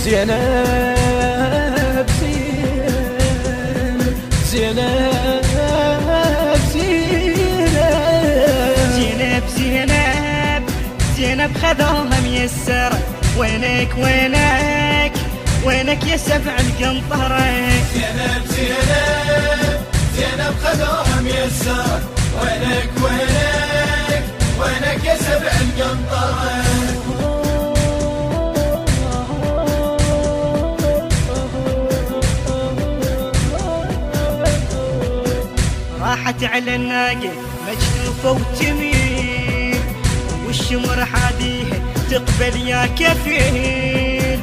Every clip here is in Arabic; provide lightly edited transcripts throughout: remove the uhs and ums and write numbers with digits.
زينب زينب زينب زينب زينب زينب خذوها ميسر. وينك وينك وينك يا سبع القنطرة؟ زينب زينب زينب خذوها ميسر. وينك وينك وينك يا سبع القنطرة؟ راحت على الناقة مجدوفة وتميل، والشمر حاديها تقبل يا كفيل.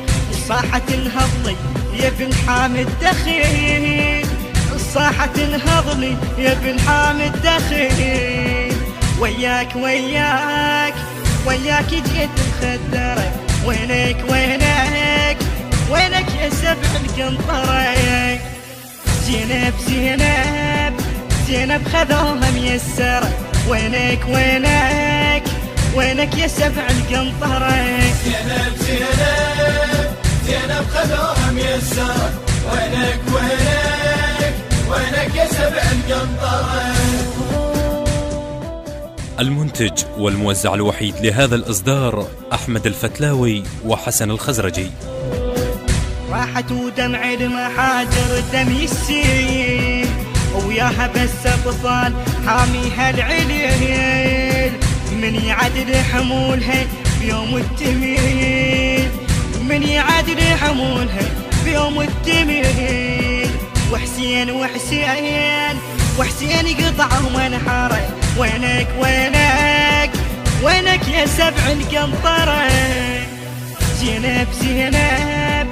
صاحت انهضلي يا بن حامد دخيل، صاحت انهضلي يا بن حامد دخيل. وياك وياك وياك جيت مخدرة. وينك وينك وينك يا سبع القنطرة؟ زينب زينب زينب خذوها ميسرة. وينك وينك وينك يا سبع القنطرة؟ زينب زينب زينب خذوها ميسرة. وينك وينك وينك يا سبع القنطرة؟ المنتج والموزع الوحيد لهذا الإصدار أحمد الفتلاوي وحسن الخزرجي. راحت ودمع المحاجر دم يسيل، وياها بس أطفال حاميها العليل. من يعدل حمولها بيوم التميل، من يعدل حمولها بيوم التميل. وحسين وحسين وحسين قطعهم انحاره. وينك وينك وينك يا سبع القنطرة؟ زينب زينب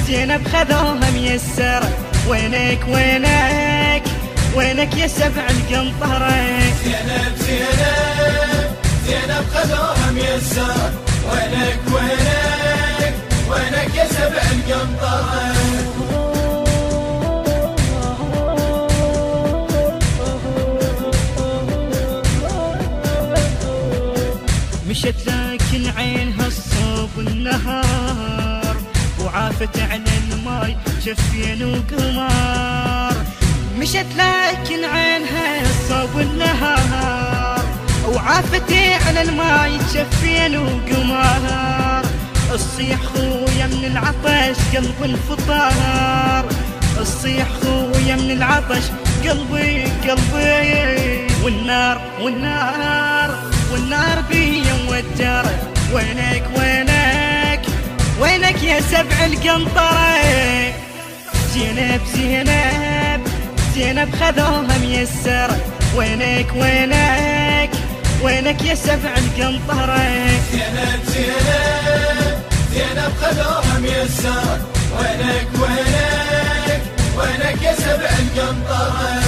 زينب خذوها ميسرة. وينك وينك وينك يا سبع القنطرة؟ زينب زينب زينب خذوها ميسرة. وينك وينك وينك يا سبع القنطرة؟ مشت لكن عينها الصوب النهار، وعافت على الماي جفين وقمار. مشت لكن عينها الصوب النهار، وعافت على الماي جفين وقمار. الصيح خويا من العطش قلب الفطار، الصيح خويا من العطش قلبي قلبي. والنار والنار والنار بي موجرة. وينك وينك وينك يا سبع القنطرة؟ زينب زينب زينب خذوها ميسرة. وينك وينك وينك يا سبع القنطرة؟ زينب زينب زينب خذوها ميسرة. وينك وينك وينك يا سبع القنطرة؟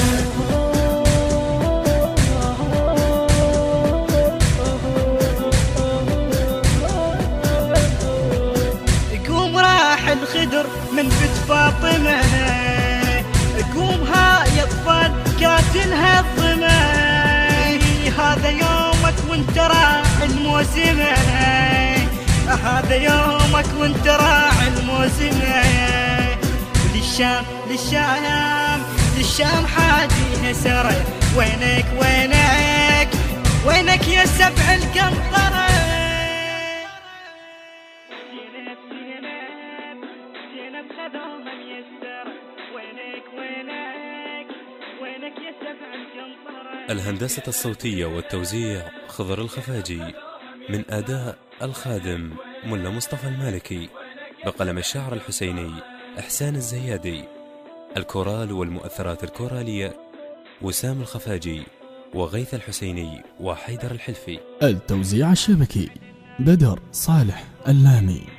الخدر من بيت فاطمة، قوم هاي اطفال قاتلها الظما. هذا يومك وانت راعي الموسمة، هذا يومك وانت راعي الموسمة. للشام للشام للشام حاديها سرى. وينك وينك وينك يا سبع القنطرة؟ خذوها ميسرة. وينك وينك وينك يا سبع القنطرة؟ الهندسة الصوتية والتوزيع خضر الخفاجي، من أداء الخادم ملا مصطفى المالكي، بقلم الشعر الحسيني إحسان الزيادي. الكورال والمؤثرات الكورالية وسام الخفاجي وغيث الحسيني وحيدر الحلفي. التوزيع الشبكي بدر صالح اللامي.